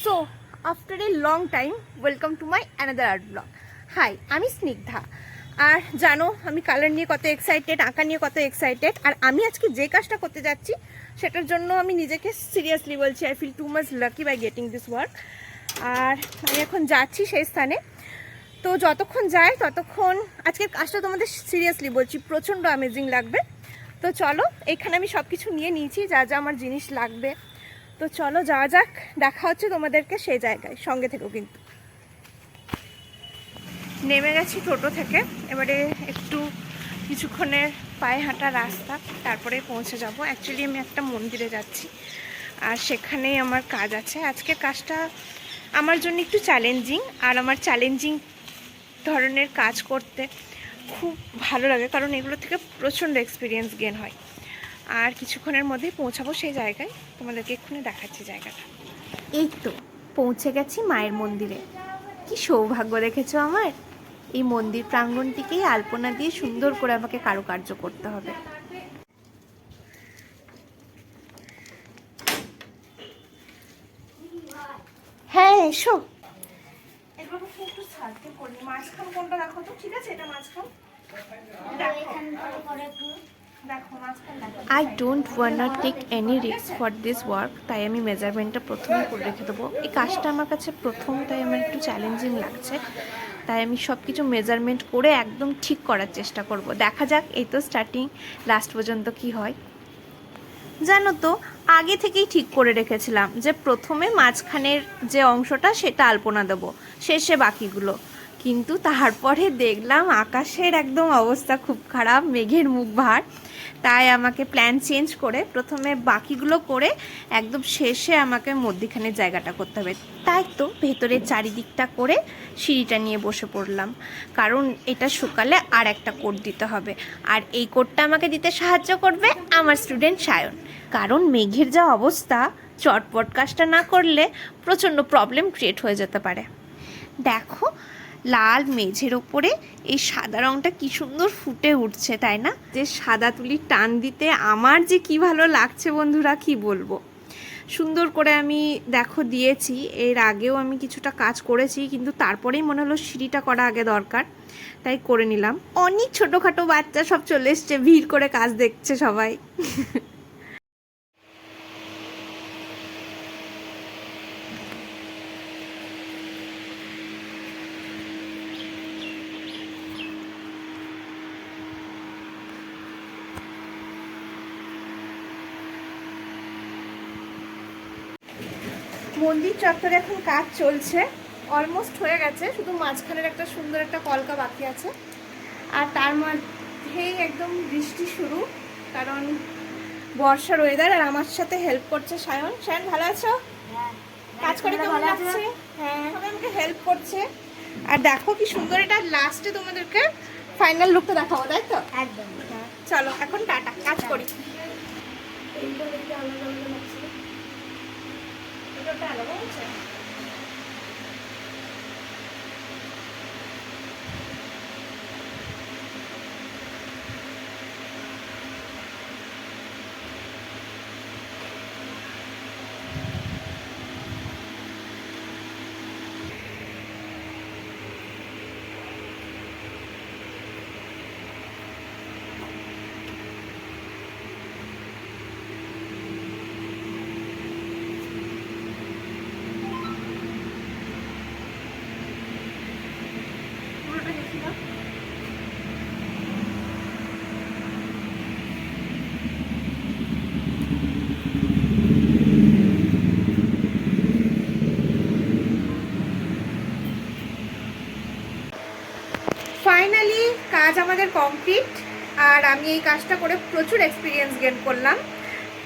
So after a long time welcome to my another art blog. Hi, আমি স্নিগ্ধা। আর জানো আমি colour নিয়ে কত এক্সাইটেড, আঁকা নিয়ে কত এক্সাইটেড। আর আমি আজকে যে কাজটা করতে যাচ্ছি সেটার জন্য আমি নিজেকে সিরিয়াসলি বলছি, I feel too much lucky by getting this work. আর আমি এখন যাচ্ছি সেই স্থানে। তো যতক্ষণ যাই ততক্ষণ আজকের কাজটা তোমাদের সিরিয়াসলি বলছি প্রচণ্ড অ্যামেজিং লাগবে। তো চলো, এখানে আমি সব কিছু নিয়ে নিয়েছি যা যা আমার জিনিস লাগবে। তো চলো যাওয়া যাক, দেখা হচ্ছে তোমাদেরকে সেই জায়গায়, সঙ্গে থেকেও। কিন্তু নেমে গেছি টোটো থেকে, এবারে একটু কিছুক্ষণের পায়ে হাঁটা রাস্তা, তারপরে পৌঁছে যাব। অ্যাকচুয়ালি আমি একটা মন্দিরে যাচ্ছি আর সেখানেই আমার কাজ আছে। আজকের কাজটা আমার জন্য একটু চ্যালেঞ্জিং, আর আমার চ্যালেঞ্জিং ধরনের কাজ করতে খুব ভালো লাগে, কারণ এগুলো থেকে প্রচণ্ড এক্সপিরিয়েন্স গেন হয়। আর কিছুক্ষণের মধ্যেই পৌঁছাবো সেই জায়গায়, তোমাদেরকে এক্ষুনি দেখাচ্ছি জায়গাটা। এই তো পৌঁছে গেছি মায়ের মন্দিরে। কি সৌভাগ্য দেখেছো আমার! এই মন্দির প্রাঙ্গণটিকেই আলপনা দিয়ে সুন্দর করে আমাকে কারুকার্য করতে হবে। হ্যাঁ এসো। এগুলো একটু সার্ভে করি। মাঝখান কোনটা দেখো তো? ঠিক আছে, এটা মাঝখান। I don't wanna take any risk for this work, তাই আমি মেজারমেন্টটা প্রথমে করে রেখে দেবো। এই কাজটা আমার কাছে প্রথম, তাই আমার একটু চ্যালেঞ্জিং লাগছে। তাই আমি সব কিছু মেজারমেন্ট করে একদম ঠিক করার চেষ্টা করব। দেখা যাক, এই তো স্টার্টিং, লাস্ট পর্যন্ত কি হয়। জানো তো, আগে থেকেই ঠিক করে রেখেছিলাম যে প্রথমে মাঝখানের যে অংশটা সেটা আলপনা দেবো, শেষে বাকিগুলো। কিন্তু তারপরে দেখলাম আকাশের একদম অবস্থা খুব খারাপ, মেঘের মুখ ভার। তাই আমাকে প্ল্যান চেঞ্জ করে প্রথমে বাকিগুলো করে একদম শেষে আমাকে মধ্যিখানের জায়গাটা করতে হবে। তাই তো ভেতরের চারিদিকটা করে সিঁড়িটা নিয়ে বসে পড়লাম, কারণ এটা শুকালে আর একটা কোট দিতে হবে। আর এই কোটটা আমাকে দিতে সাহায্য করবে আমার স্টুডেন্ট সায়ন, কারণ মেঘের যা অবস্থা, চটপট কাজটা না করলে প্রচণ্ড প্রবলেম ক্রিয়েট হয়ে যেতে পারে। দেখো, লাল মেঝের ওপরে এই সাদা রঙটা কি সুন্দর ফুটে উঠছে, তাই না? যে সাদা তুলি টান দিতে আমার যে কি ভালো লাগছে বন্ধুরা, কি বলবো। সুন্দর করে আমি দেখো দিয়েছি। এর আগেও আমি কিছুটা কাজ করেছি, কিন্তু তারপরেই মনে হলো সিঁড়িটা করা আগে দরকার, তাই করে নিলাম। অনেক ছোটোখাটো বাচ্চা সব চলে এসছে, ভিড় করে কাজ দেখছে সবাই। মন্দির চত্বরে এখন কাজ চলছে, অলমোস্ট হয়ে গেছে। শুধু মাঝখানের একটা সুন্দর একটা কলকা বাকি আছে। আর তার মধ্যেই একদম বৃষ্টি শুরু, কারণ বর্ষার ওয়েদার। আর আমার সাথে হেল্প করছে সায়ন। সায়ন, ভালো আছো? কাজ করে কেমন লাগছে? হ্যাঁ, সবাই আমাকে হেল্প করছে। আর দেখো কি সুন্দর, এটা লাস্টে তোমাদেরকে ফাইনাল লুকটা দেখাবো, তাই তো? একদম। হ্যাঁ, চলো এখন টাটা, কাজ করি। ফাইনালি কাজ আমাদের কমপ্লিট। আর আমি এই কাজটা করে প্রচুর এক্সপিরিয়েন্স গেন করলাম।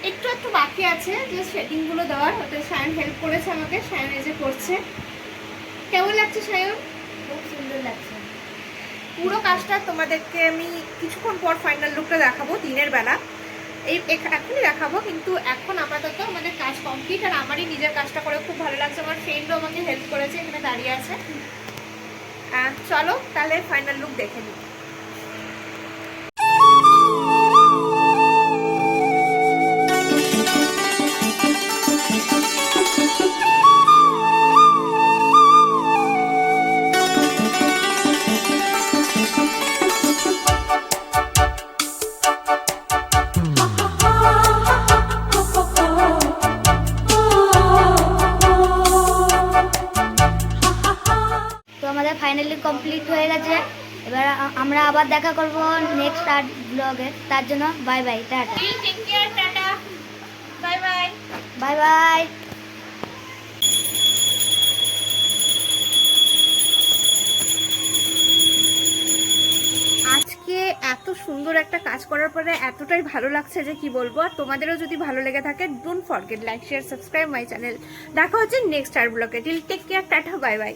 একটু একটু বাকি আছে যে শেডিংগুলো দেওয়ার, ওটা সায়ন হেল্প করেছে আমাকে। সায়ন এই যে করছে। কেমন লাগছে সায়ন? খুব সুন্দর লাগছে। পুরো কাজটা তোমাদেরকে আমি কিছুক্ষণ পর ফাইনাল লুকটা দেখাবো দিনের বেলা। এখনই দেখাবো, কিন্তু এখন আপাতত আমাদের কাজ কমপ্লিট। আর আমারই নিজের কাজটা করে খুব ভালো লাগছে। আমার ফ্রেন্ডও আমাকে হেল্প করেছে, এখানে দাঁড়িয়ে আছে। চলো তাহলে ফাইনাল লুক দেখে নিই। আমরা আবার দেখা করব নেক্সট আর্ট ব্লগে, তার জন্য bye bye, tata. Take care, tata, bye bye. Bye bye. আজকে এত সুন্দর একটা কাজ করার পরে এতটাই ভালো লাগছে যে কি বলবো। আর তোমাদেরও যদি ভালো লেগে থাকে, don't forget like share subscribe my channel. দেখা হচ্ছে নেক্সট আর ব্লগে। Till take care, tata, bye by.